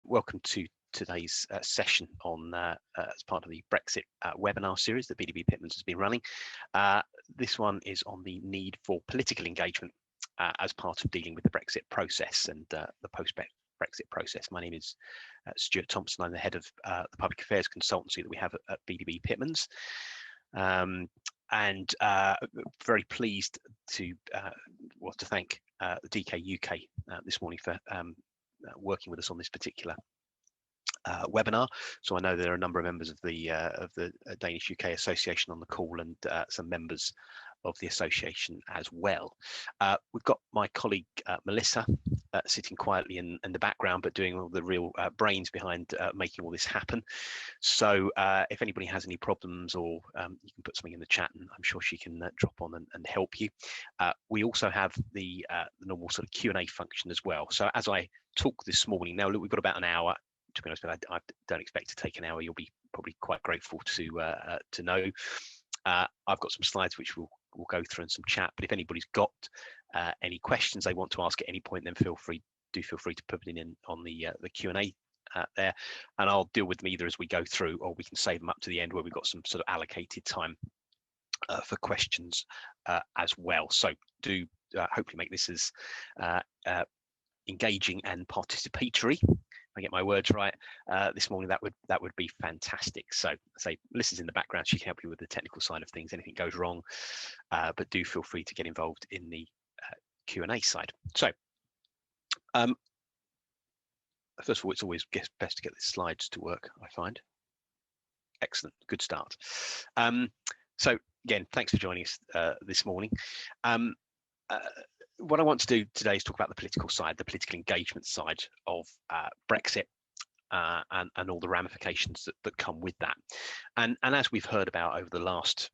Welcome to today's session on as part of the Brexit webinar series that BDB Pitmans has been running. This one is on the need for political engagement as part of dealing with the Brexit process and the post-Brexit process. My name is Stuart Thompson. I'm the head of the public affairs consultancy that we have at BDB Pitmans. And very pleased to thank the DK UK this morning for working with us on this particular webinar. So I know there are a number of members of the Danish UK Association on the call, and some members of the association as well. We've got my colleague Melissa sitting quietly in the background, but doing all the real brains behind making all this happen. So if anybody has any problems, or you can put something in the chat, and I'm sure she can drop on and help you. We also have the normal sort of Q&A function as well. So as I talk this morning, now look, we've got about an hour. To be honest, but I don't expect to take an hour. You'll be probably quite grateful to know. I've got some slides which we'll go through and some chat. But if anybody's got any questions they want to ask at any point, then feel free to put it in on the Q&A there, and I'll deal with them either as we go through, or we can save them up to the end where we've got some sort of allocated time for questions as well. So do hopefully make this as engaging and participatory. If I get my words right this morning, that would be fantastic. So say Melissa's in the background, she can help you with the technical side of things. Anything goes wrong, but do feel free to get involved in the Q&A side. So first of all, it's always best to get the slides to work, I find. Excellent, good start. So again, thanks for joining us this morning. What I want to do today is talk about the political side, the political engagement side of Brexit, and all the ramifications that come with that. And as we've heard about over the last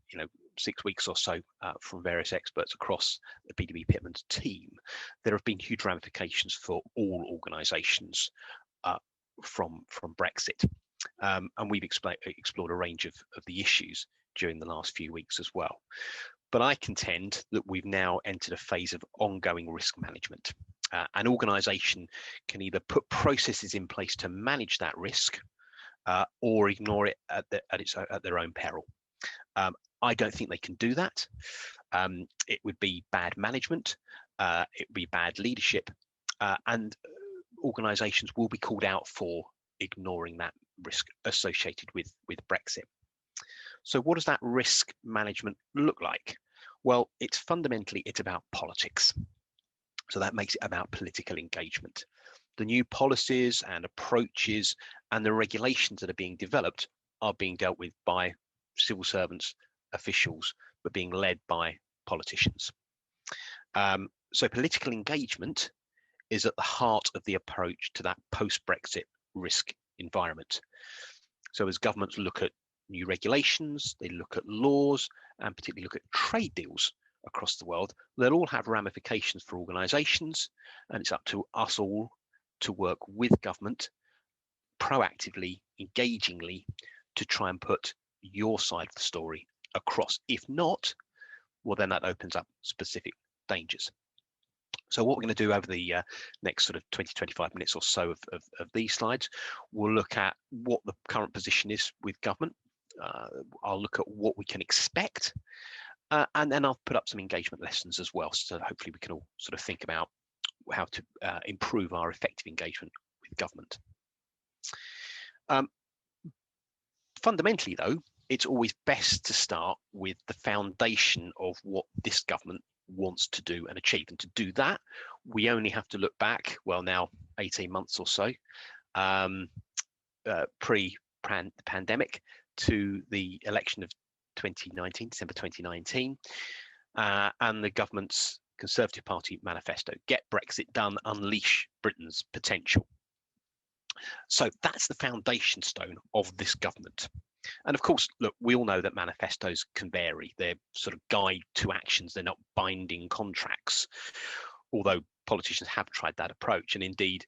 6 weeks or so from various experts across the BDB Pitmans team, there have been huge ramifications for all organisations from Brexit, and we've explored a range of the issues during the last few weeks as well. But I contend that we've now entered a phase of ongoing risk management. An organisation can either put processes in place to manage that risk, or ignore it at their own peril. I don't think they can do that. It would be bad management. It would be bad leadership, and organisations will be called out for ignoring that risk associated with Brexit. So what does that risk management look like? Well, it's about politics. So that makes it about political engagement. The new policies and approaches and the regulations that are being developed are being dealt with by civil servants, officials, but being led by politicians. So political engagement is at the heart of the approach to that post-Brexit risk environment. So as governments look at new regulations, they look at laws, and particularly look at trade deals across the world, they'll all have ramifications for organisations, and it's up to us all to work with government proactively, engagingly, to try and put your side of the story across. If not, well, then that opens up specific dangers. So what we're going to do over the next sort of 20-25 minutes or so of these slides, we'll look at what the current position is with government. I'll look at what we can expect, and then I'll put up some engagement lessons as well, so hopefully we can all sort of think about how to improve our effective engagement with government. Fundamentally though, it's always best to start with the foundation of what this government wants to do and achieve, and to do that we only have to look back, well, now 18 months or so, pre-pandemic, to the election of 2019, December 2019, and the government's Conservative Party manifesto, Get Brexit Done, Unleash Britain's Potential. So that's the foundation stone of this government. And of course, look, we all know that manifestos can vary. They're sort of guide to actions. They're not binding contracts, although politicians have tried that approach. And indeed,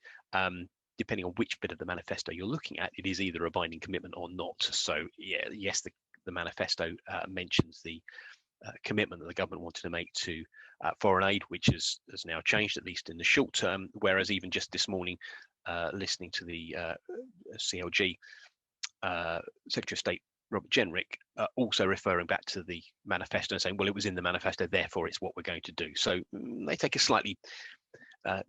depending on which bit of the manifesto you're looking at, it is either a binding commitment or not. So yeah, yes, the manifesto mentions the commitment that the government wanted to make to foreign aid, which has now changed, at least in the short term, whereas even just this morning, listening to the CLG Secretary of State Robert Jenrick also referring back to the manifesto and saying, well, it was in the manifesto, therefore it's what we're going to do. So they take a slightly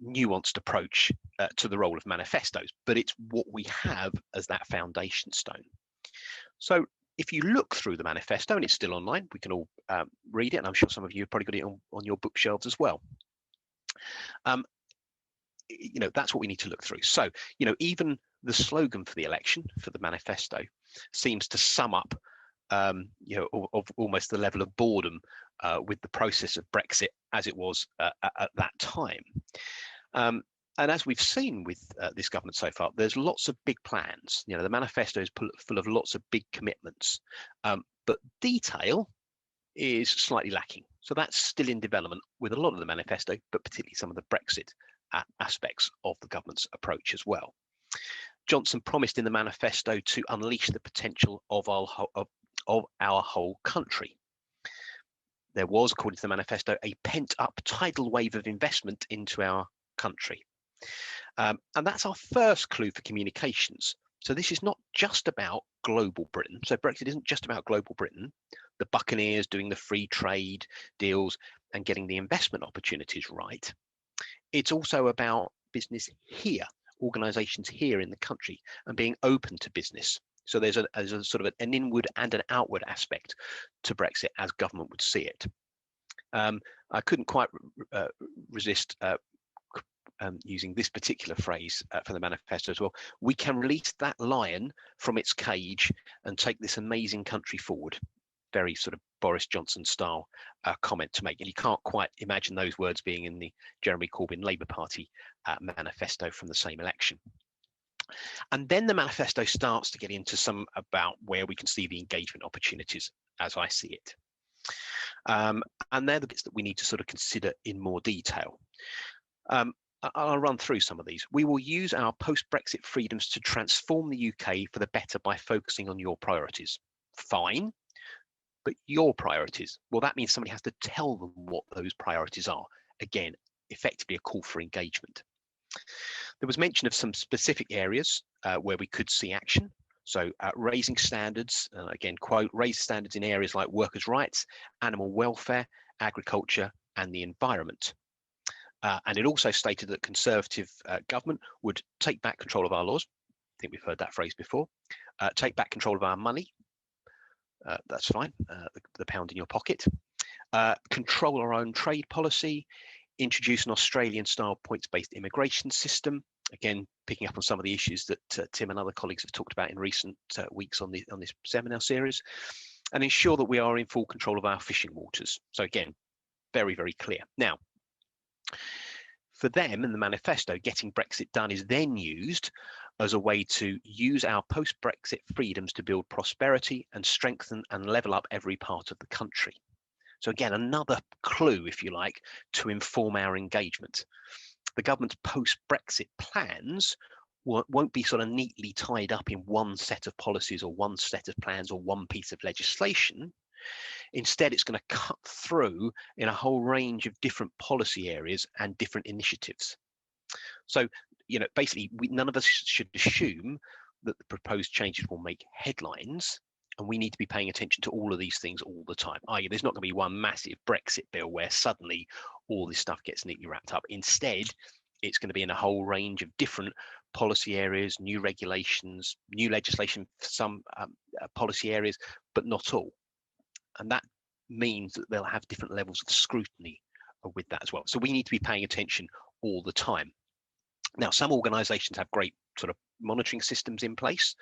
nuanced approach to the role of manifestos, but it's what we have as that foundation stone. So if you look through the manifesto, and it's still online, we can all read it, and I'm sure some of you have probably got it on your bookshelves as well. You know, that's what we need to look through. So, you know, even the slogan for the election, for the manifesto, seems to sum up, you know, of almost the level of boredom with the process of Brexit as it was at that time. And as we've seen with this government so far, there's lots of big plans. You know, the manifesto is full of lots of big commitments, but detail is slightly lacking. So that's still in development with a lot of the manifesto, but particularly some of the Brexit aspects of the government's approach as well. Johnson promised in the manifesto to unleash the potential of our whole country. There was, according to the manifesto, a pent-up tidal wave of investment into our country. And that's our first clue for communications. So this is not just about global Britain. So Brexit isn't just about global Britain, the Buccaneers doing the free trade deals and getting the investment opportunities right. It's also about business here, organisations here in the country, and being open to business. So there's a sort of an inward and an outward aspect to Brexit as government would see it. I couldn't quite resist using this particular phrase for the manifesto as well. We can release that lion from its cage and take this amazing country forward. Very sort of Boris Johnson style comment to make. And you can't quite imagine those words being in the Jeremy Corbyn Labour Party manifesto from the same election. And then the manifesto starts to get into some about where we can see the engagement opportunities as I see it. And they're the bits that we need to sort of consider in more detail. I'll run through some of these. We will use our post-Brexit freedoms to transform the UK for the better by focusing on your priorities. Fine, but your priorities, well, that means somebody has to tell them what those priorities are. Again, effectively a call for engagement. There was mention of some specific areas where we could see action. So raising standards, again, quote, raise standards in areas like workers' rights, animal welfare, agriculture, and the environment. And it also stated that Conservative government would take back control of our laws. I think we've heard that phrase before. Take back control of our money. That's fine, the pound in your pocket. Control our own trade policy. Introduce an Australian-style points-based immigration system. Again, picking up on some of the issues that Tim and other colleagues have talked about in recent weeks on this seminar series. And ensure that we are in full control of our fishing waters. So again, very, very clear. Now, for them in the manifesto, getting Brexit done is then used as a way to use our post-Brexit freedoms to build prosperity and strengthen and level up every part of the country. So again, another clue, if you like, to inform our engagement. The government's post-Brexit plans won't be sort of neatly tied up in one set of policies or one set of plans or one piece of legislation. Instead, it's going to cut through in a whole range of different policy areas and different initiatives. So, you know, basically, none of us should assume that the proposed changes will make headlines, and we need to be paying attention to all of these things all the time. I.e., there's not going to be one massive Brexit bill where suddenly all this stuff gets neatly wrapped up. Instead, it's going to be in a whole range of different policy areas, new regulations, new legislation for some policy areas, but not all. And that means that they'll have different levels of scrutiny with that as well. So we need to be paying attention all the time. Now, some organisations have great sort of monitoring systems in place,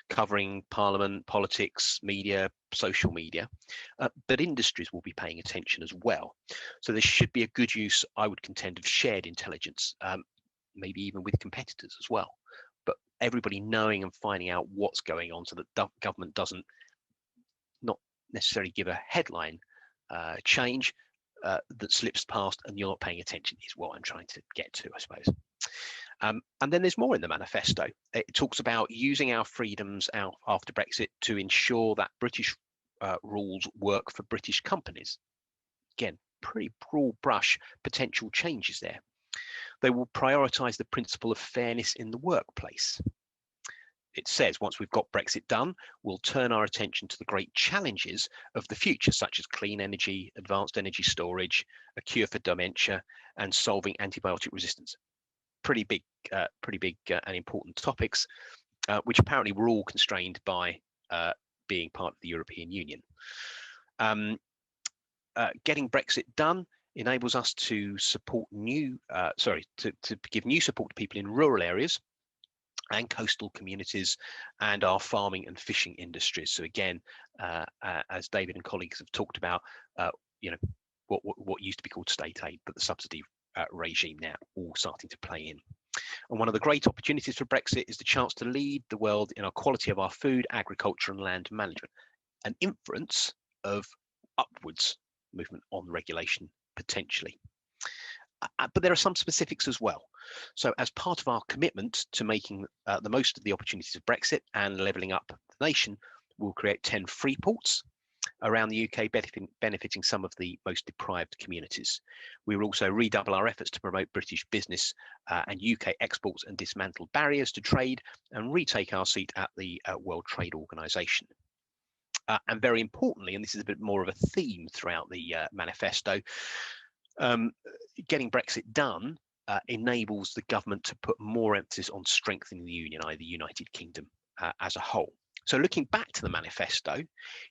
covering parliament, politics, media, social media, but industries will be paying attention as well. So there should be a good use, I would contend, of shared intelligence, maybe even with competitors as well. But everybody knowing and finding out what's going on so that government doesn't not necessarily give a headline change that slips past and you're not paying attention is what I'm trying to get to, I suppose. And then there's more in the manifesto. It talks about using our freedoms out after Brexit to ensure that British rules work for British companies. Again, pretty broad brush potential changes there. They will prioritise the principle of fairness in the workplace. It says once we've got Brexit done, we'll turn our attention to the great challenges of the future, such as clean energy, advanced energy storage, a cure for dementia, and solving antibiotic resistance. Pretty big and important topics, which apparently were all constrained by being part of the European Union. Getting Brexit done enables us to support to give new support to people in rural areas and coastal communities and our farming and fishing industries. So again, as David and colleagues have talked about, what used to be called state aid, but the subsidy regime now all starting to play in. And one of the great opportunities for Brexit is the chance to lead the world in our quality of our food, agriculture and land management, an inference of upwards movement on regulation potentially. But there are some specifics as well. So as part of our commitment to making the most of the opportunities of Brexit and levelling up the nation, we'll create 10 free ports around the UK, benefiting some of the most deprived communities. We will also redouble our efforts to promote British business and UK exports and dismantle barriers to trade and retake our seat at the World Trade Organization. And very importantly, and this is a bit more of a theme throughout the manifesto, getting Brexit done enables the government to put more emphasis on strengthening the Union, i.e. the United Kingdom as a whole. So looking back to the manifesto,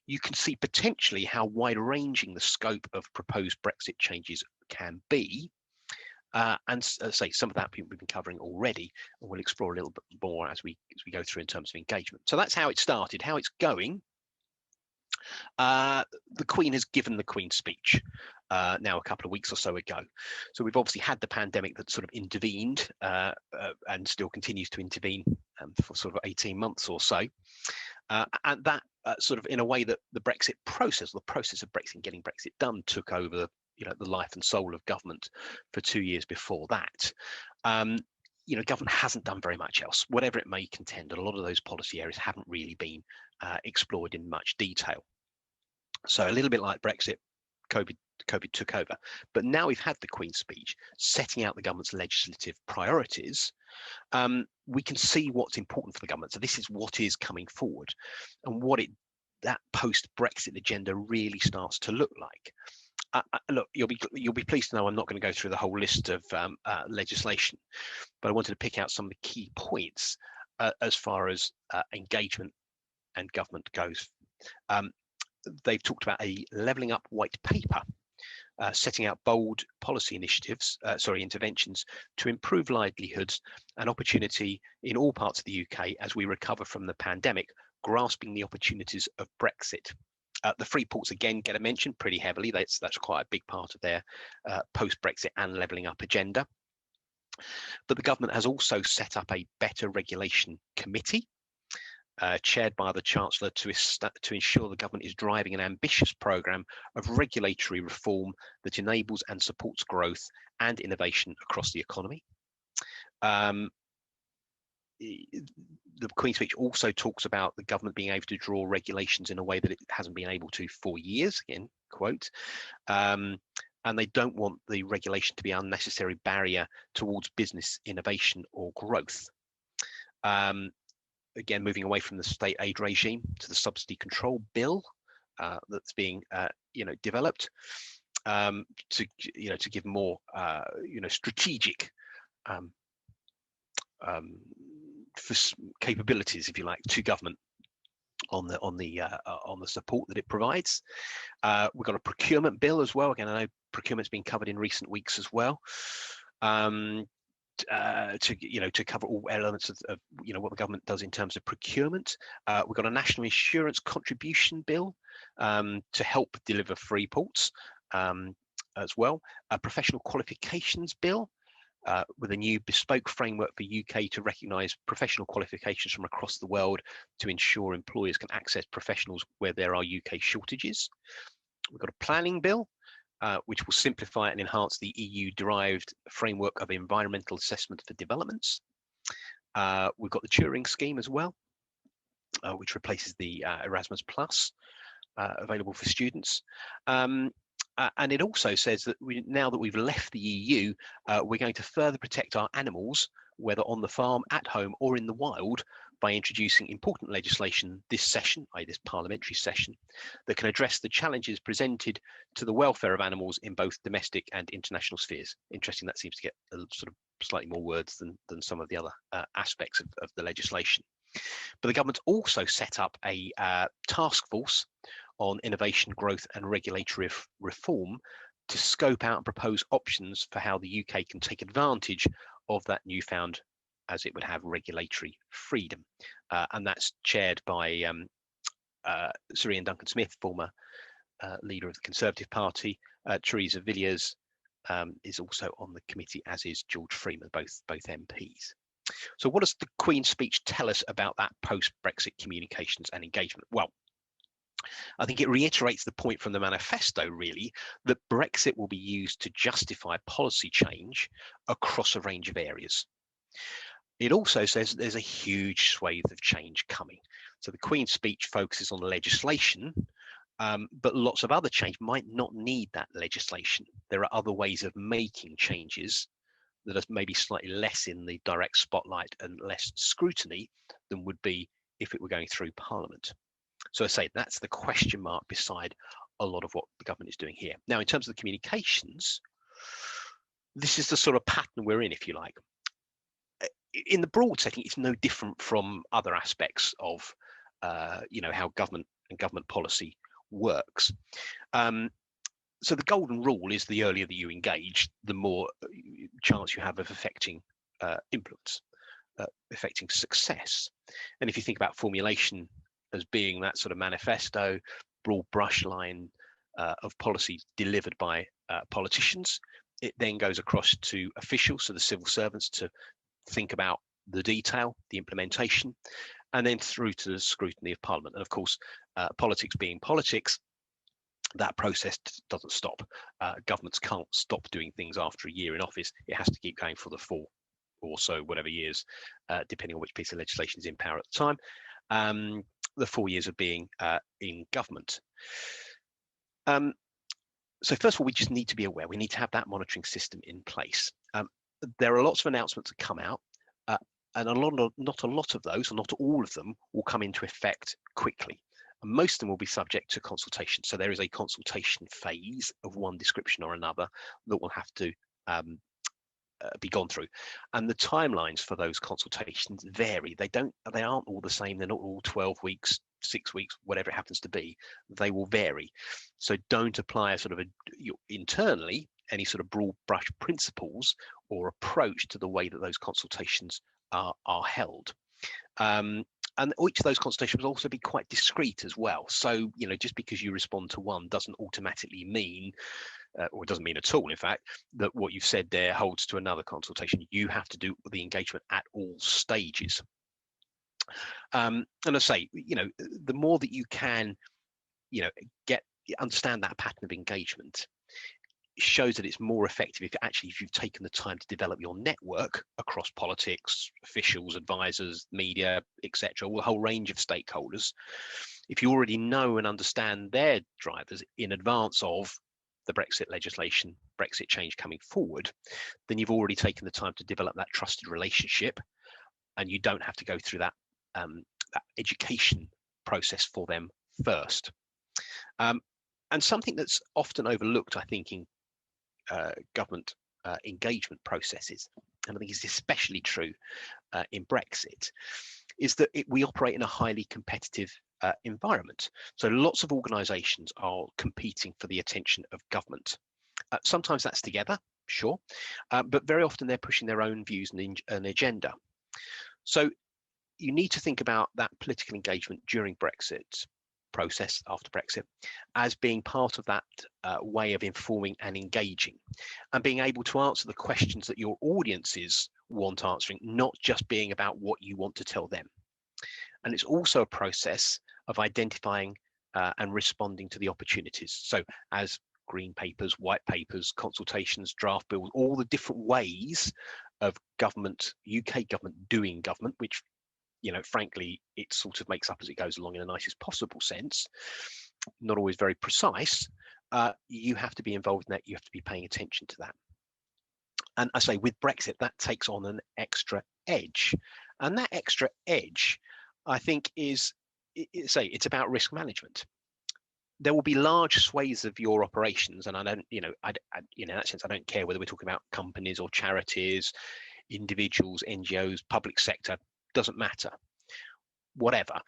you can see potentially how wide-ranging the scope of proposed Brexit changes can be. And say some of that we've been covering already, and we'll explore a little bit more as we go through in terms of engagement. So that's how it started. How it's going. The Queen has given the Queen's speech now a couple of weeks or so ago. So we've obviously had the pandemic that sort of intervened and still continues to intervene for sort of 18 months or so. And that sort of in a way that the Brexit process, the process of Brexit, getting Brexit done, took over the life and soul of government for 2 years before that. Government hasn't done very much else, whatever it may contend. A lot of those policy areas haven't really been explored in much detail. So a little bit like Brexit, COVID took over. But now we've had the Queen's speech setting out the government's legislative priorities. We can see what's important for the government. So this is what is coming forward and what that post-Brexit agenda really starts to look like. Look, you'll be pleased to know I'm not going to go through the whole list of legislation, but I wanted to pick out some of the key points as far as engagement and government goes. They've talked about a levelling up white paper, setting out bold policy interventions to improve livelihoods and opportunity in all parts of the UK as we recover from the pandemic, grasping the opportunities of Brexit. The free ports again get a mention pretty heavily. That's quite a big part of their post-Brexit and levelling up agenda. But the government has also set up a better regulation committee, chaired by the Chancellor, to ensure the government is driving an ambitious programme of regulatory reform that enables and supports growth and innovation across the economy. The Queen's speech also talks about the government being able to draw regulations in a way that it hasn't been able to for years, again, quote, and they don't want the regulation to be an unnecessary barrier towards business innovation or growth. Again, moving away from the state aid regime to the subsidy control bill that's being developed to give more strategic capabilities, if you like, to government on the support that it provides. We've got a procurement bill as well. Again, I know procurement's been covered in recent weeks as well. To cover all elements of what the government does in terms of procurement. We've got a national insurance contribution bill to help deliver free ports as well. A professional qualifications bill with a new bespoke framework for UK to recognise professional qualifications from across the world to ensure employers can access professionals where there are UK shortages. We've got a planning bill, which will simplify and enhance the EU-derived framework of environmental assessment for developments. We've got the Turing scheme as well, which replaces the Erasmus Plus available for students. And it also says that now that we've left the EU, we're going to further protect our animals, whether on the farm, at home, or in the wild, by introducing important legislation this session, i.e. this parliamentary session, that can address the challenges presented to the welfare of animals in both domestic and international spheres. Interesting, that seems to get a sort of slightly more words than some of the other aspects of the legislation. But the government's also set up a task force on innovation, growth and regulatory reform to scope out and propose options for how the UK can take advantage of that newfound, as it would have, regulatory freedom. And that's chaired by Sir Ian Duncan-Smith, former leader of the Conservative Party. Theresa Villiers is also on the committee, as is George Freeman, both MPs. So what does the Queen's speech tell us about that post-Brexit communications and engagement? Well, I think it reiterates the point from the manifesto, really, that Brexit will be used to justify policy change across a range of areas. It also says that there's a huge swathe of change coming. So the Queen's speech focuses on legislation, but lots of other change might not need that legislation. There are other ways of making changes that are maybe slightly less in the direct spotlight and less scrutiny than would be if it were going through Parliament. So I say that's the question mark beside a lot of what the government is doing here. Now, in terms of the communications, this is the sort of pattern we're in, if you like. In the broad setting, it's no different from other aspects of, how government and government policy works. So the golden rule is the earlier that you engage, the more chance you have of affecting influence, affecting success. And if you think about formulation as being that sort of manifesto, broad brush line of policy delivered by politicians, it then goes across to officials, so the civil servants, to think about the detail, the implementation, and then through to the scrutiny of Parliament. And of course, politics being politics, that process doesn't stop. Governments can't stop doing things after a year in office. It has to keep going for the 4 or so, whatever years, depending on which piece of legislation is in power at the time. The 4 years of being in government. So first of all, we just need to be aware. We need to have that monitoring system in place. There are lots of announcements that come out, and not a lot of those, or not all of them, will come into effect quickly. And most of them will be subject to consultation. So there is a consultation phase of one description or another that will have to be gone through, and the timelines for those consultations vary. They aren't all the same. They're not all 12 weeks, 6 weeks, whatever it happens to be. They will vary. So don't apply a sort of internally any sort of broad brush principles or approach to the way that those consultations are held. And each of those consultations will also be quite discreet as well. So, just because you respond to one doesn't automatically mean, or it doesn't mean at all, in fact, that what you've said there holds to another consultation. You have to do the engagement at all stages. And I say, the more that you can, understand that pattern of engagement, shows that it's more effective if you've taken the time to develop your network across politics, officials, advisors, media, etc., a whole range of stakeholders. If you already know and understand their drivers in advance of the Brexit legislation, Brexit change coming forward, then you've already taken the time to develop that trusted relationship, and you don't have to go through that education process for them first. And something that's often overlooked, I think, in government engagement processes, and I think it's especially true in Brexit, is that we operate in a highly competitive environment. So lots of organisations are competing for the attention of government. Sometimes that's together, sure, but very often they're pushing their own views and an agenda. So you need to think about that political engagement during Brexit process, after Brexit, as being part of that way of informing and engaging, and being able to answer the questions that your audiences want answering, not just being about what you want to tell them. And it's also a process of identifying and responding to the opportunities. So as green papers, white papers, consultations, draft bills, all the different ways of government, UK government doing government, which, frankly, it sort of makes up as it goes along in the nicest possible sense, not always very precise, you have to be involved in that. You have to be paying attention to that. And I say with Brexit, that takes on an extra edge. And that extra edge, I think, it's about risk management. There will be large swathes of your operations, and I don't, in that sense, I don't care whether we're talking about companies or charities, individuals, NGOs, public sector, doesn't matter. Whatever,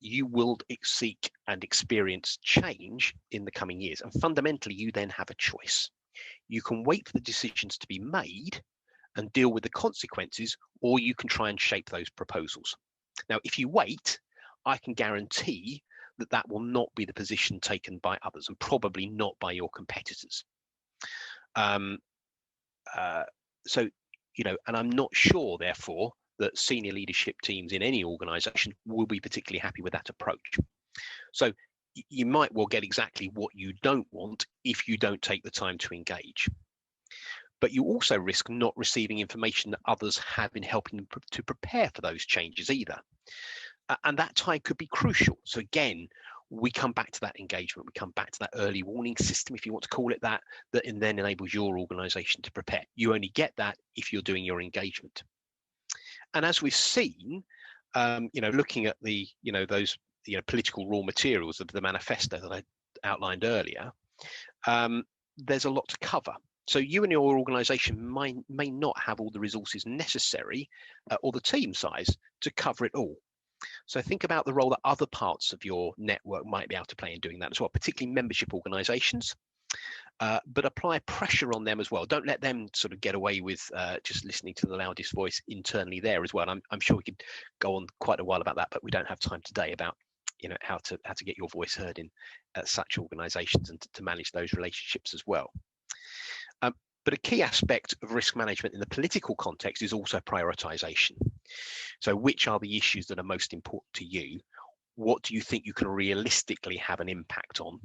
you will seek and experience change in the coming years. And fundamentally, you then have a choice. You can wait for the decisions to be made and deal with the consequences, or you can try and shape those proposals. Now, if you wait, I can guarantee that that will not be the position taken by others, and probably not by your competitors. And I'm not sure, therefore, that senior leadership teams in any organization will be particularly happy with that approach. So you might well get exactly what you don't want if you don't take the time to engage. But you also risk not receiving information that others have in helping them to prepare for those changes either. And that time could be crucial. So again, we come back to that engagement. We come back to that early warning system, if you want to call it that, that then enables your organization to prepare. You only get that if you're doing your engagement. And as we've seen, looking at the, those, political raw materials of the manifesto that I outlined earlier, there's a lot to cover. So you and your organization may not have all the resources necessary or the team size to cover it all. So think about the role that other parts of your network might be able to play in doing that as well, particularly membership organizations, but apply pressure on them as well. Don't let them sort of get away with just listening to the loudest voice internally there as well. And I'm sure we could go on quite a while about that, but we don't have time today about how to get your voice heard in such organizations and to manage those relationships as well. But a key aspect of risk management in the political context is also prioritization. So which are the issues that are most important to you? What do you think you can realistically have an impact on?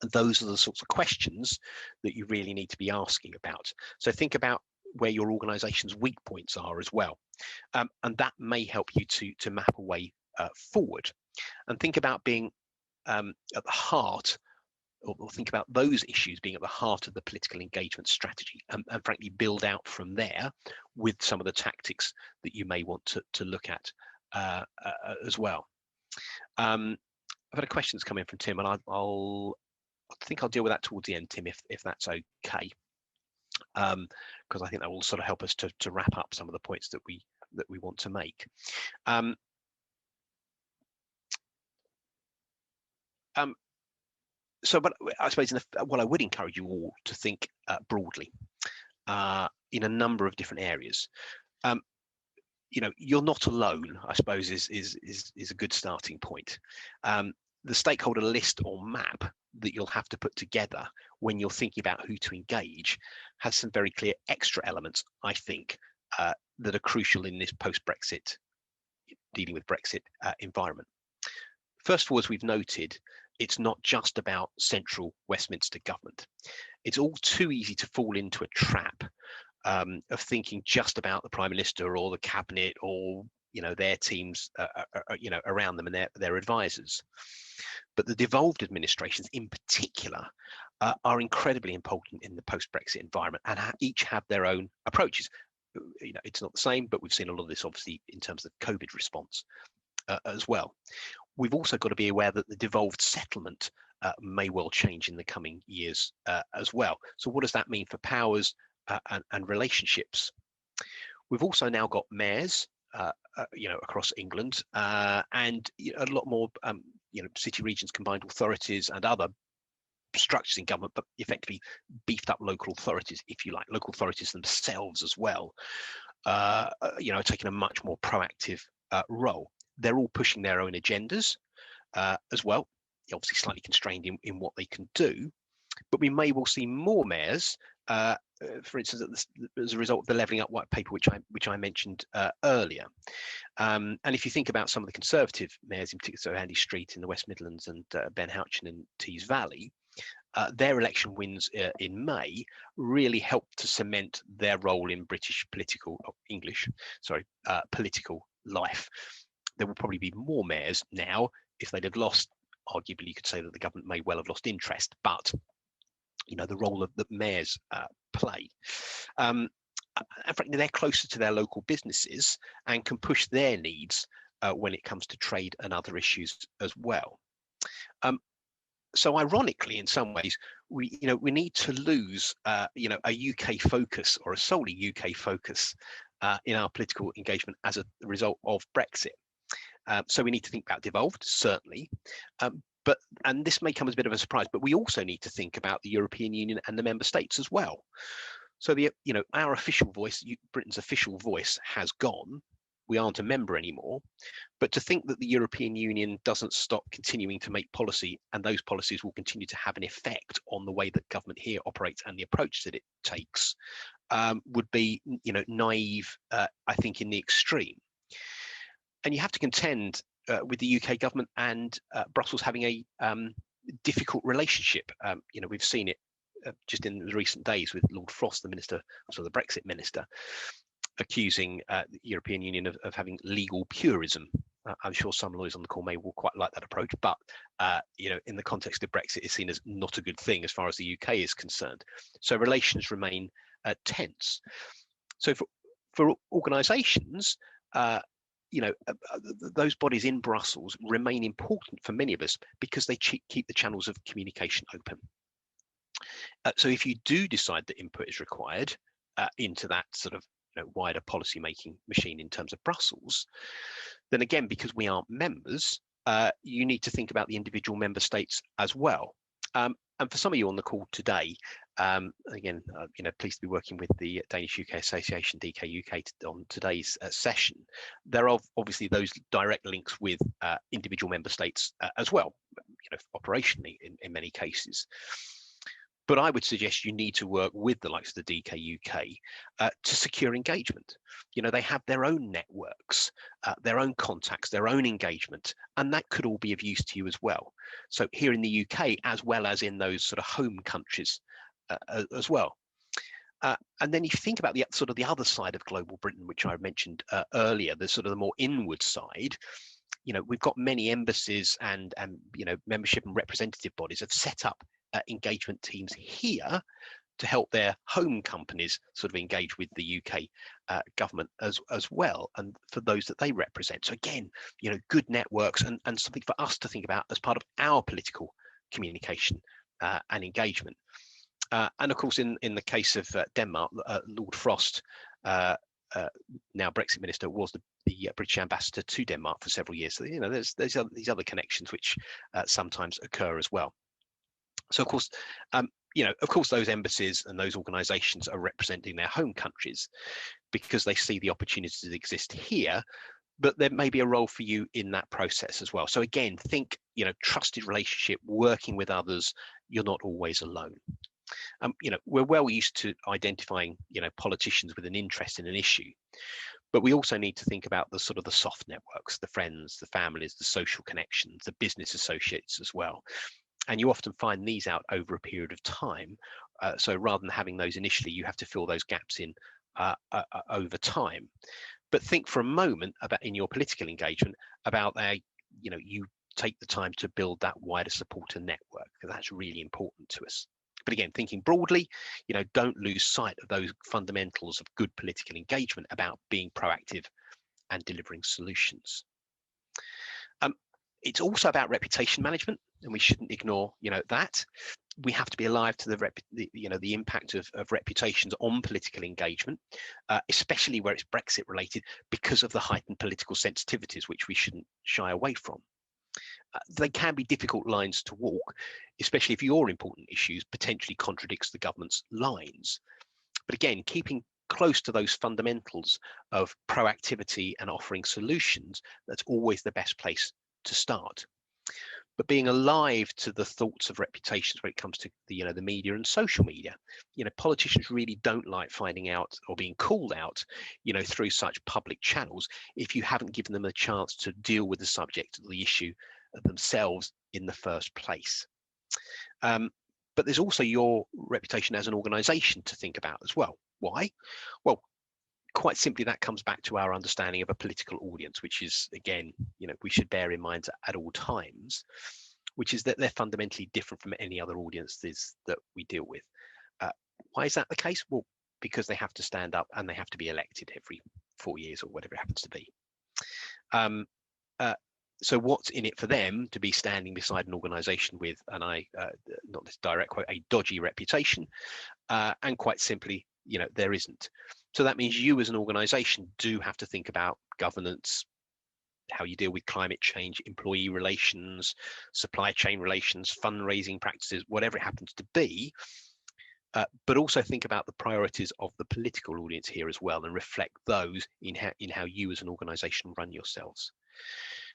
And those are the sorts of questions that you really need to be asking about. So think about where your organization's weak points are as well. And that may help you to map a way forward. And think about being at the heart, or think about those issues being at the heart of the political engagement strategy, and frankly build out from there with some of the tactics that you may want to look at as well. I've had a question that's come in from Tim, and I think I'll deal with that towards the end, Tim, if that's okay, because I think that will sort of help us to wrap up some of the points that we want to make. So, but I suppose what I would encourage you all to think broadly in a number of different areas. You're not alone, I suppose, is a good starting point. The stakeholder list or map that you'll have to put together when you're thinking about who to engage has some very clear extra elements, I think, that are crucial in this post-Brexit, dealing with Brexit environment. First of all, as we've noted, it's not just about central Westminster government. It's all too easy to fall into a trap of thinking just about the Prime Minister or the Cabinet or their teams around them and their advisors. But the devolved administrations in particular are incredibly important in the post-Brexit environment and each have their own approaches. It's not the same, but we've seen a lot of this obviously in terms of COVID response as well. We've also got to be aware that the devolved settlement may well change in the coming years as well. So what does that mean for powers and relationships? We've also now got mayors, across England, and a lot more, city regions, combined authorities, and other structures in government, but effectively beefed up local authorities, if you like, local authorities themselves as well, taking a much more proactive role. They're all pushing their own agendas as well, obviously slightly constrained in what they can do, but we may well see more mayors, for instance, as a result of the Levelling Up white paper, which I mentioned earlier. And if you think about some of the Conservative mayors, in particular, so Andy Street in the West Midlands and Ben Houchin in Tees Valley, their election wins in May really helped to cement their role in British political life. There will probably be more mayors now if they'd have lost arguably you could say that the government may well have lost interest, but the role that mayors play. And frankly, they're closer to their local businesses and can push their needs when it comes to trade and other issues as well. So ironically, in some ways, we need to lose a UK focus or a solely UK focus in our political engagement as a result of Brexit. So we need to think about devolved, certainly, and this may come as a bit of a surprise, but we also need to think about the European Union and the member states as well. So our official voice, Britain's official voice, has gone. We aren't a member anymore. But to think that the European Union doesn't stop continuing to make policy, and those policies will continue to have an effect on the way that government here operates and the approach that it takes, would be naive, I think, in the extreme. And you have to contend with the UK government and Brussels having a difficult relationship. We've seen it just in the recent days with Lord Frost, the Brexit minister, accusing the European Union of having legal purism. I'm sure some lawyers on the call may quite like that approach, but in the context of Brexit, it's seen as not a good thing as far as the UK is concerned. So relations remain tense. So for organisations, those bodies in Brussels remain important for many of us because they keep the channels of communication open. So if you do decide that input is required into that sort of wider policy making machine in terms of Brussels, then again, because we aren't members, you need to think about the individual member states as well. And for some of you on the call today, again, pleased to be working with the Danish UK Association, DK UK, on today's session. There are obviously those direct links with individual member states as well, operationally in many cases. But I would suggest you need to work with the likes of the DK UK to secure engagement. They have their own networks, their own contacts, their own engagement, and that could all be of use to you as well. So here in the UK, as well as in those sort of home countries as well. And then you think about the other side of global Britain, which I mentioned earlier, the sort of the more inward side. We've got many embassies and membership and representative bodies have set up engagement teams here to help their home companies sort of engage with the UK government as well, and for those that they represent. So again, good networks and something for us to think about as part of our political communication and engagement. And of course, in the case of Denmark, Lord Frost, now Brexit minister, was the British ambassador to Denmark for several years. So there's these other connections which sometimes occur as well. So of course, those embassies and those organisations are representing their home countries because they see the opportunities that exist here, but there may be a role for you in that process as well. So again, think, trusted relationship, working with others. You're not always alone. We're well used to identifying, politicians with an interest in an issue, but we also need to think about the sort of the soft networks, the friends, the families, the social connections, the business associates as well. And you often find these out over a period of time. So rather than having those initially, you have to fill those gaps in over time. But think for a moment about, in your political engagement, about you take the time to build that wider supporter network, because that's really important to us. But again, thinking broadly, don't lose sight of those fundamentals of good political engagement about being proactive and delivering solutions. It's also about reputation management, and we shouldn't ignore, that. We have to be alive to the impact of reputations on political engagement, especially where it's Brexit related, because of the heightened political sensitivities, which we shouldn't shy away from. They can be difficult lines to walk, especially if your important issues potentially contradicts the government's lines. But again, keeping close to those fundamentals of proactivity and offering solutions, that's always the best place to start. But being alive to the thoughts of reputations when it comes to the media and social media, politicians really don't like finding out or being called out, through such public channels if you haven't given them a chance to deal with the subject of the issue themselves in the first place. But there's also your reputation as an organisation to think about as well. Why? Well, quite simply, that comes back to our understanding of a political audience, which is, again, we should bear in mind at all times. which is that they're fundamentally different from any other audiences that we deal with. Why is that the case? Well, because they have to stand up and they have to be elected every 4 years or whatever it happens to be. So what's in it for them to be standing beside an organisation with, and not this direct quote, a dodgy reputation, and quite simply, there isn't. So that means you as an organisation do have to think about governance, how you deal with climate change, employee relations, supply chain relations, fundraising practices, whatever it happens to be, but also think about the priorities of the political audience here as well, and reflect those in how you as an organisation run yourselves.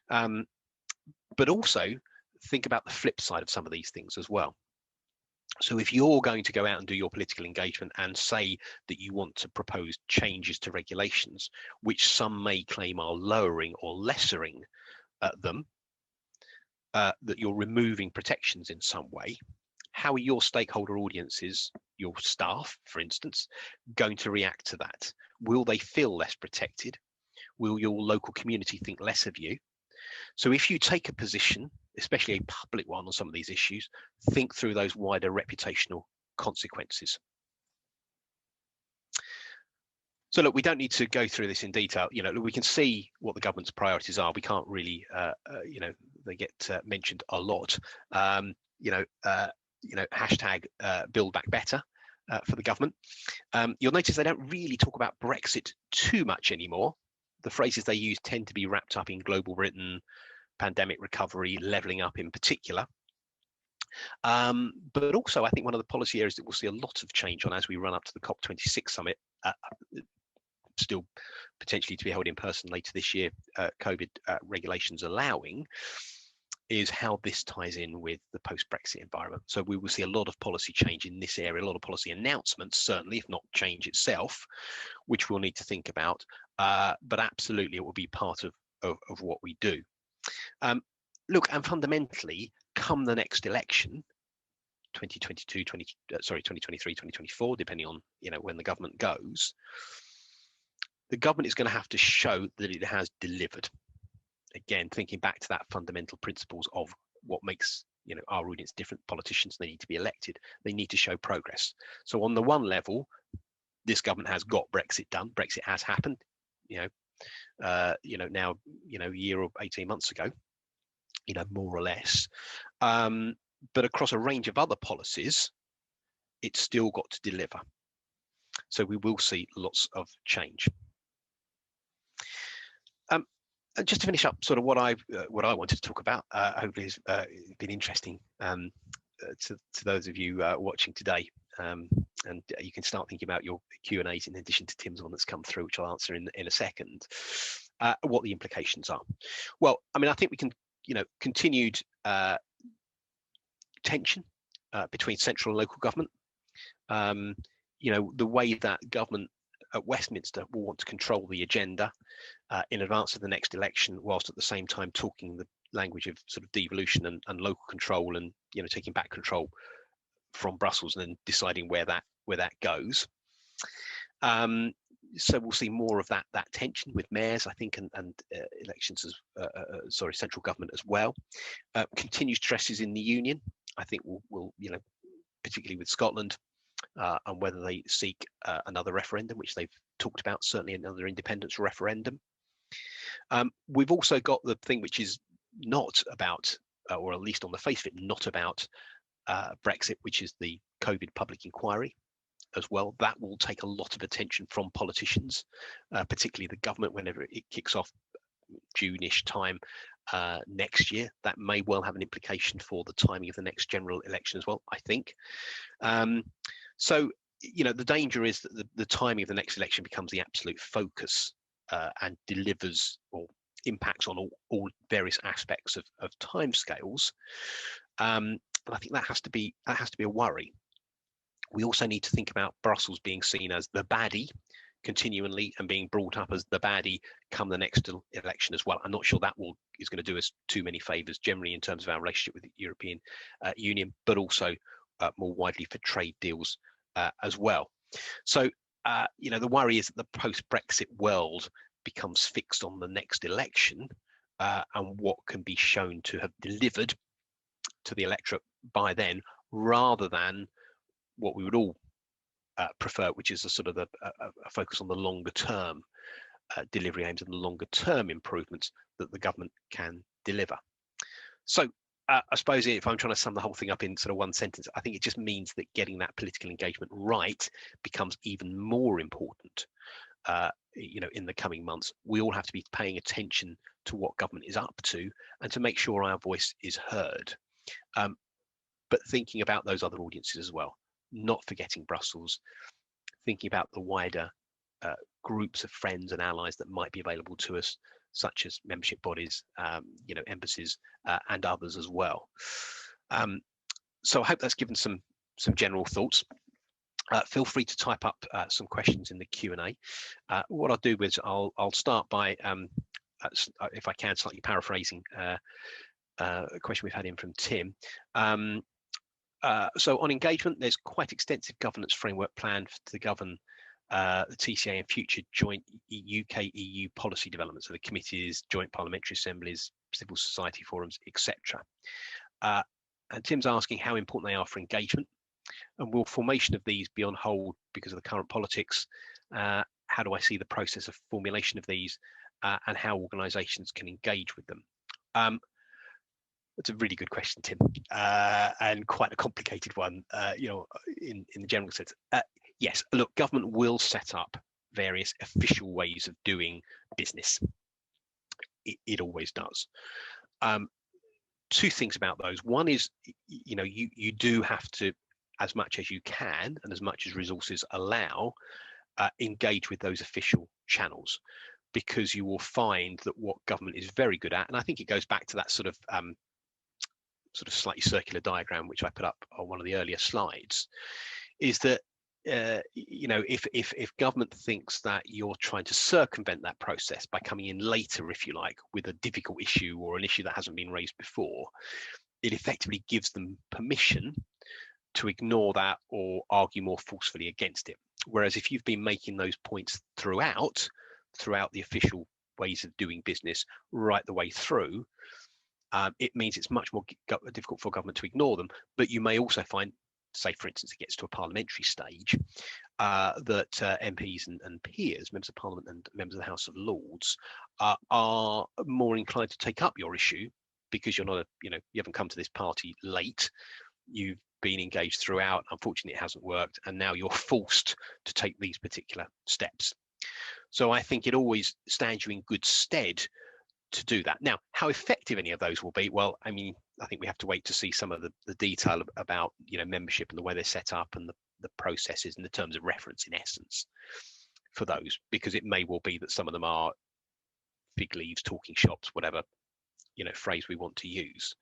But also think about the flip side of some of these things as well. So if you're going to go out and do your political engagement and say that you want to propose changes to regulations, which some may claim are lowering or lessering them, that you're removing protections in some way, how are your stakeholder audiences, your staff, for instance, going to react to that? Will they feel less protected? Will your local community think less of you? So if you take a position, especially a public one on some of these issues, think through those wider reputational consequences. So look, we don't need to go through this in detail. We can see what the government's priorities are. We can't really, they get mentioned a lot. Hashtag Build Back Better for the government. You'll notice they don't really talk about Brexit too much anymore. The phrases they use tend to be wrapped up in global Britain, pandemic recovery, levelling up in particular. But also, I think one of the policy areas that we'll see a lot of change on as we run up to the COP26 summit, still potentially to be held in person later this year, COVID regulations allowing, is how this ties in with the post-Brexit environment. So we will see a lot of policy change in this area, a lot of policy announcements, certainly, if not change itself, which we'll need to think about. But absolutely, it will be part of what we do. Look, and fundamentally, come the next election, 2023, 2024, depending on when the government goes, the government is going to have to show that it has delivered. Again, thinking back to that fundamental principles of what makes our audience different. Politicians, they need to be elected. They need to show progress. So on the one level, this government has got Brexit done. Brexit has happened. Now a year or 18 months ago, more or less. But across a range of other policies, it's still got to deliver. So we will see lots of change. Just to finish up, sort of what I wanted to talk about, hopefully has been interesting to those of you watching today, and you can start thinking about your Q&As in addition to Tim's one that's come through, which I'll answer in a second. What the implications are. Well, I mean, I think we can, continued tension between central and local government. The way that government at Westminster will want to control the agenda in advance of the next election, whilst at the same time talking the language of sort of devolution and local control, and taking back control from Brussels and then deciding where that goes. So we'll see more of that tension with mayors, I think, and elections as central government as well. Continued stresses in the union, I think, will particularly with Scotland. And whether they seek another referendum, which they've talked about, certainly another independence referendum. We've also got the thing which is not about, or at least on the face of it, not about Brexit, which is the COVID public inquiry as well. That will take a lot of attention from politicians, particularly the government, whenever it kicks off June-ish time next year. That may well have an implication for the timing of the next general election as well, I think. So, the danger is that the timing of the next election becomes the absolute focus and delivers or impacts on all various aspects of timescales. But I think that has to be a worry. We also need to think about Brussels being seen as the baddie continually and being brought up as the baddie come the next election as well. I'm not sure that is going to do us too many favours generally in terms of our relationship with the European Union, but also more widely for trade deals as well. So, the worry is that the post-Brexit world becomes fixed on the next election and what can be shown to have delivered to the electorate by then, rather than what we would all prefer, which is a sort of a focus on the longer term delivery aims and the longer term improvements that the government can deliver. So I suppose if I'm trying to sum the whole thing up in sort of one sentence, I think it just means that getting that political engagement right becomes even more important. In the coming months, we all have to be paying attention to what government is up to and to make sure our voice is heard. But thinking about those other audiences as well, not forgetting Brussels, thinking about the wider groups of friends and allies that might be available to us, such as membership bodies, embassies, and others as well. So I hope that's given some general thoughts. Feel free to type up some questions in the Q&A. What I'll do is I'll start by, if I can, slightly paraphrasing a question we've had in from Tim. So on engagement, there's quite extensive governance framework planned to govern the TCA and future joint UK-EU policy developments, so the committees, joint parliamentary assemblies, civil society forums, etc. And Tim's asking how important they are for engagement, and will formation of these be on hold because of the current politics? How do I see the process of formulation of these, and how organisations can engage with them? That's a really good question, Tim, and quite a complicated one, in the general sense. Yes, look, government will set up various official ways of doing business. It always does. Two things about those. One is, you do have to, as much as you can and as much as resources allow, engage with those official channels, because you will find that what government is very good at, and I think it goes back to that sort of slightly circular diagram which I put up on one of the earlier slides, is that if government thinks that you're trying to circumvent that process by coming in later, if you like, with a difficult issue or an issue that hasn't been raised before, it effectively gives them permission to ignore that or argue more forcefully against it. Whereas if you've been making those points throughout the official ways of doing business right the way through, it means it's much more difficult for government to ignore them. But you may also find, say for instance, it gets to a parliamentary stage, that MPs and peers, members of Parliament and members of the House of Lords, are more inclined to take up your issue, because you're not you haven't come to this party late, you've been engaged throughout, unfortunately it hasn't worked, and now you're forced to take these particular steps. So I think it always stands you in good stead to do that. Now, how effective any of those will be, well, I mean, I think we have to wait to see some of the detail about membership and the way they're set up and the processes and the terms of reference, in essence, for those, because it may well be that some of them are fig leaves, talking shops, whatever phrase we want to use.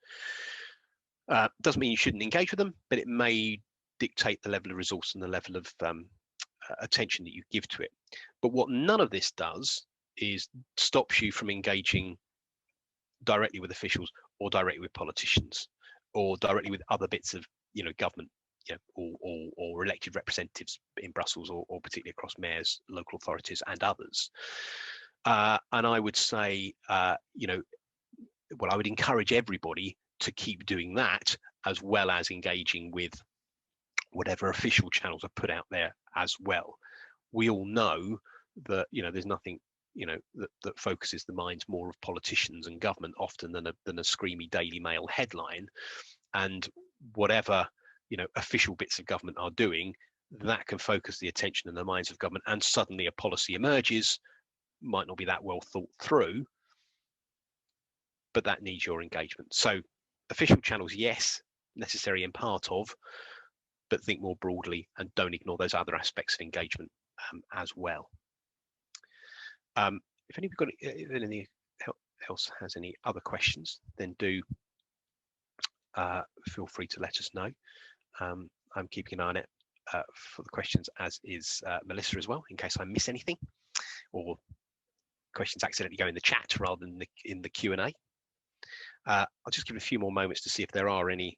Doesn't mean you shouldn't engage with them, but it may dictate the level of resource and the level of attention that you give to it. But what none of this does is stops you from engaging directly with officials or directly with politicians or directly with other bits of government, or elected representatives in Brussels or particularly across mayors, local authorities and others. And I would say, I would encourage everybody to keep doing that, as well as engaging with whatever official channels are put out there as well. We all know that there's nothing that focuses the minds more of politicians and government often than a screamy Daily Mail headline. And whatever official bits of government are doing, that can focus the attention and the minds of government, and suddenly a policy emerges, might not be that well thought through, but that needs your engagement. So official channels, yes, necessary in part of, but think more broadly and don't ignore those other aspects of engagement as well. If anybody else has any other questions, then do feel free to let us know. I'm keeping an eye on it for the questions, as is Melissa as well, in case I miss anything or questions accidentally go in the chat rather than in the Q&A. I'll just give it a few more moments to see if there are any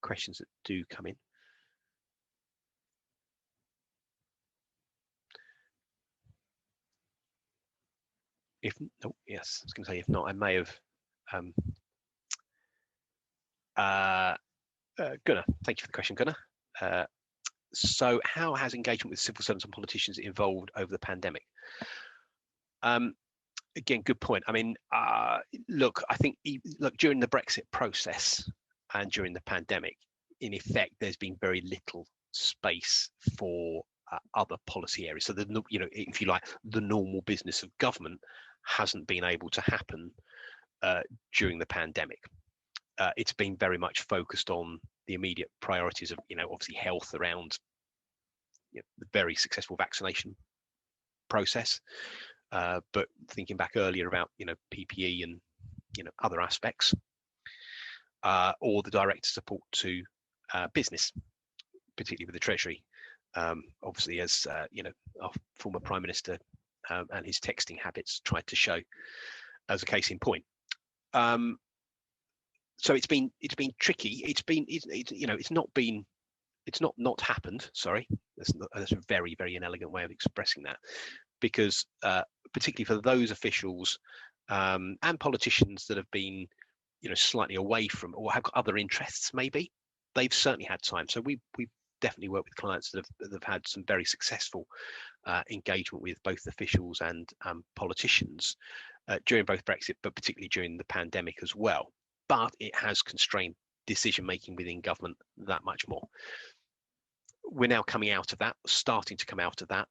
questions that do come in. Yes, I was going to say, if not, I may have Gunnar, thank you for the question, Gunnar. So how has engagement with civil servants and politicians evolved over the pandemic? Again, good point. I mean, look, I think during the Brexit process and during the pandemic, in effect, there's been very little space for other policy areas. So if you like, the normal business of government hasn't been able to happen during the pandemic. It's been very much focused on the immediate priorities of, obviously health around the very successful vaccination process. But thinking back earlier about, PPE and, other aspects, or the direct support to business, particularly with the Treasury. Obviously, as our former Prime Minister and his texting habits tried to show as a case in point. So it's been tricky. It's not happened. Sorry, that's a very, very inelegant way of expressing that, because particularly for those officials and politicians that have been, slightly away from or have got other interests, maybe they've certainly had time. So we've definitely worked with clients that have had some very successful engagement with both officials and politicians during both Brexit, but particularly during the pandemic as well. But it has constrained decision making within government that much more. We're now coming out of that, starting to come out of that.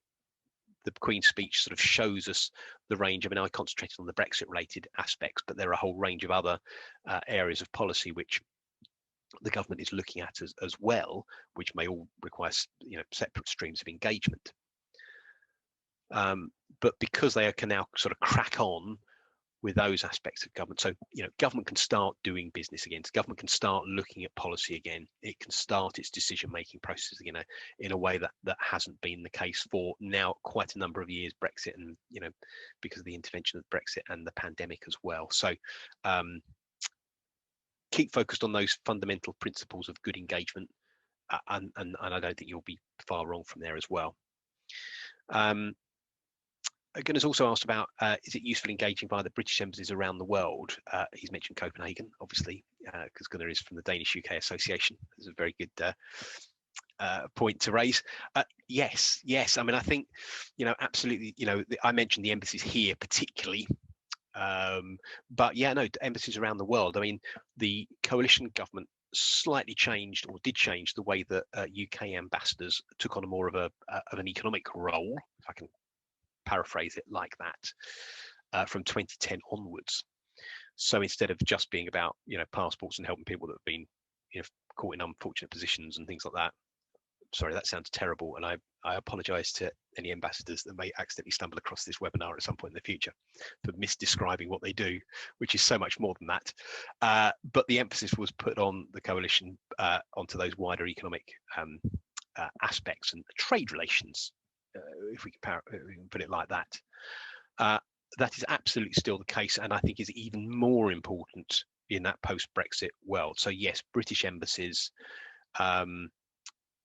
The Queen's speech sort of shows us the range. I mean, I concentrated on the Brexit-related aspects, but there are a whole range of other areas of policy which the government is looking at as well, which may all require, separate streams of engagement. But because they can now sort of crack on with those aspects of government, so government can start doing business again. So government can start looking at policy again. It can start its decision-making process again in a way that hasn't been the case for now quite a number of years. Brexit and because of the intervention of Brexit and the pandemic as well. So keep focused on those fundamental principles of good engagement, and I don't think you'll be far wrong from there as well. Gunnar's also asked about, is it useful engaging via the British embassies around the world? He's mentioned Copenhagen, obviously, because Gunnar is from the Danish-UK Association. It's a very good point to raise. Yes. I mean, I think, absolutely, I mentioned the embassies here particularly, but yeah, no, embassies around the world. I mean, the coalition government slightly changed, or did change, the way that UK ambassadors took on more of an economic role, if I can paraphrase it like that, from 2010 onwards. So instead of just being about passports and helping people that have been caught in unfortunate positions and things like that. Sorry, that sounds terrible, and I apologise to any ambassadors that may accidentally stumble across this webinar at some point in the future for misdescribing what they do, which is so much more than that. But the emphasis was put on the coalition onto those wider economic aspects and trade relations, if we can put it like that. That is absolutely still the case, and I think is even more important in that post-Brexit world. So yes, British embassies,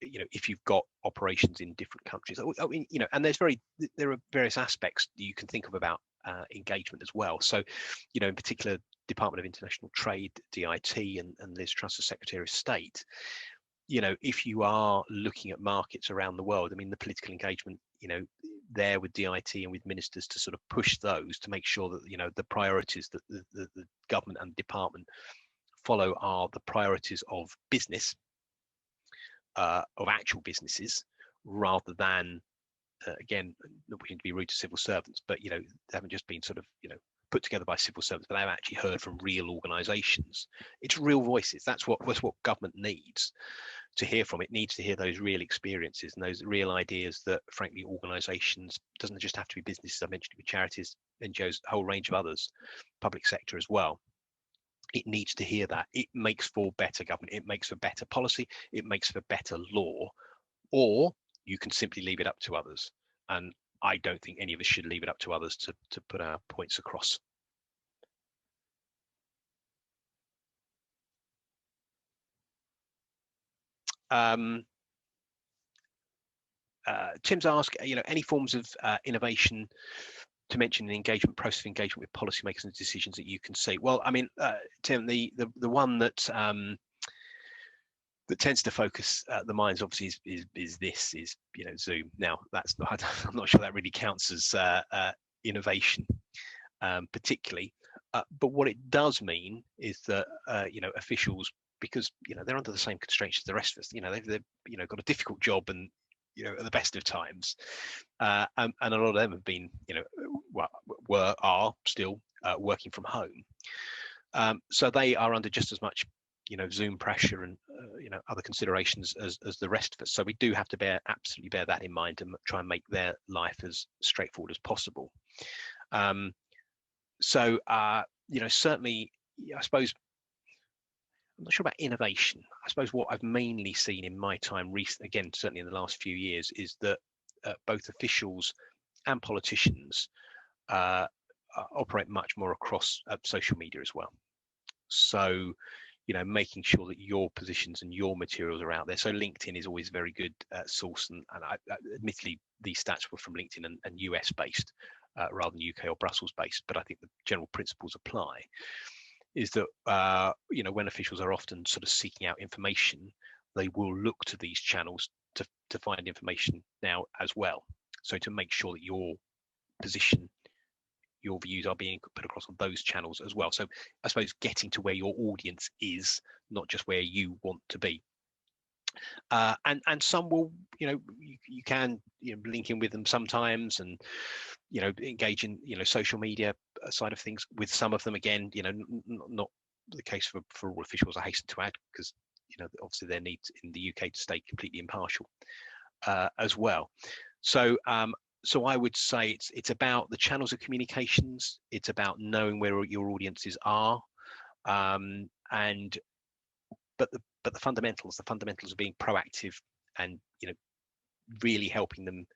if you've got operations in different countries, and there are various aspects that you can think of about engagement as well. So, in particular, Department of International Trade, DIT, and Liz Truss as Secretary of State, if you are looking at markets around the world, I mean, the political engagement, there with DIT and with ministers to sort of push those to make sure that, the priorities that the government and department follow are the priorities of business, of actual businesses, rather than, again, not wishing to be rude to civil servants, but, they haven't just been sort of, put together by civil servants, but they've actually heard from real organisations. It's real voices. That's what government needs to hear from. It needs to hear those real experiences and those real ideas that, frankly, organisations, doesn't just have to be businesses. I mentioned with charities, NGOs, a whole range of others, public sector as well. It needs to hear that. It makes for better government. It makes for better policy. It makes for better law. Or you can simply leave it up to others. And I don't think any of us should leave it up to others to put our points across. Tim's asked, any forms of innovation to mention an engagement process of engagement with policymakers and decisions that you can see. Well, I mean, Tim, the one that that tends to focus the minds obviously is Zoom. Now that's not, I'm not sure that really counts as innovation particularly, but what it does mean is that officials, because they're under the same constraints as the rest of us, they've got a difficult job, and at the best of times, and a lot of them have been are still working from home, so they are under just as much Zoom pressure and other considerations as the rest of us. So we do have to absolutely bear that in mind and try and make their life as straightforward as possible. So certainly, I suppose, I'm not sure about innovation. I suppose what I've mainly seen in my time again, certainly in the last few years, is that both officials and politicians operate much more across social media as well. So making sure that your positions and your materials are out there. So LinkedIn is always a very good source, and admittedly these stats were from LinkedIn and US based rather than UK or Brussels based, but I think the general principles apply. Is that when officials are often sort of seeking out information, they will look to these channels to find information now as well. So to make sure that your position, your views are being put across on those channels as well. So I suppose getting to where your audience is, not just where you want to be. And some will, you can link in with them sometimes, and engage in social media side of things with some of them. Again, not the case for all officials, I hasten to add, because obviously their needs in the UK to stay completely impartial as well. So so I would say it's about the channels of communications. It's about knowing where your audiences are, but the fundamentals of being proactive and really helping them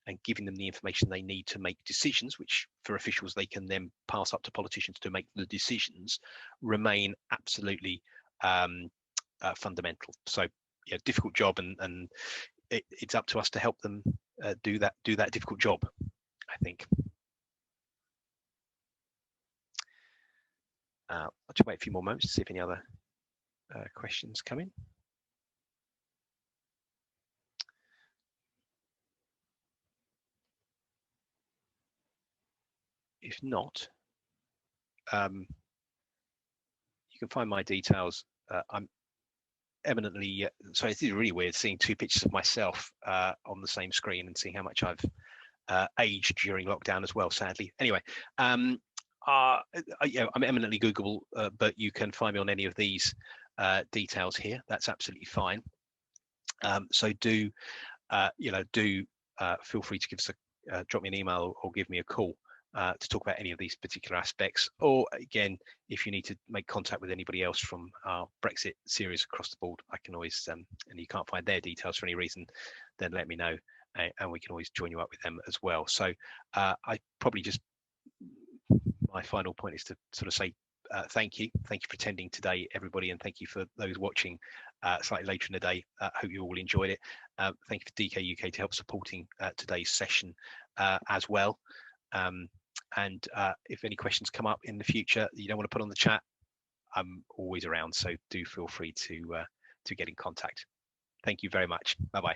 and giving them the information they need to make decisions, which for officials they can then pass up to politicians to make the decisions, remain absolutely fundamental. So difficult job, and it's up to us to help them do that difficult job, I think. I'll just wait a few more moments to see if any other questions come in. If not, you can find my details. I'm eminently sorry, this is really weird seeing two pictures of myself on the same screen and seeing how much I've aged during lockdown as well, sadly. Anyway, I'm eminently Googleable, but you can find me on any of these details here. That's absolutely fine. So do feel free to give us drop me an email or give me a call to talk about any of these particular aspects. Or again, if you need to make contact with anybody else from our Brexit series across the board, I can always, and you can't find their details for any reason, then let me know, and we can always join you up with them as well. So I probably just, my final point is to sort of say thank you for attending today, everybody, and thank you for those watching slightly later in the day. Hope you all enjoyed it. Thank you for DK UK to help supporting today's session as well. And if any questions come up in the future that you don't want to put on the chat, I'm always around, so do feel free to get in contact. Thank you very much. Bye-bye.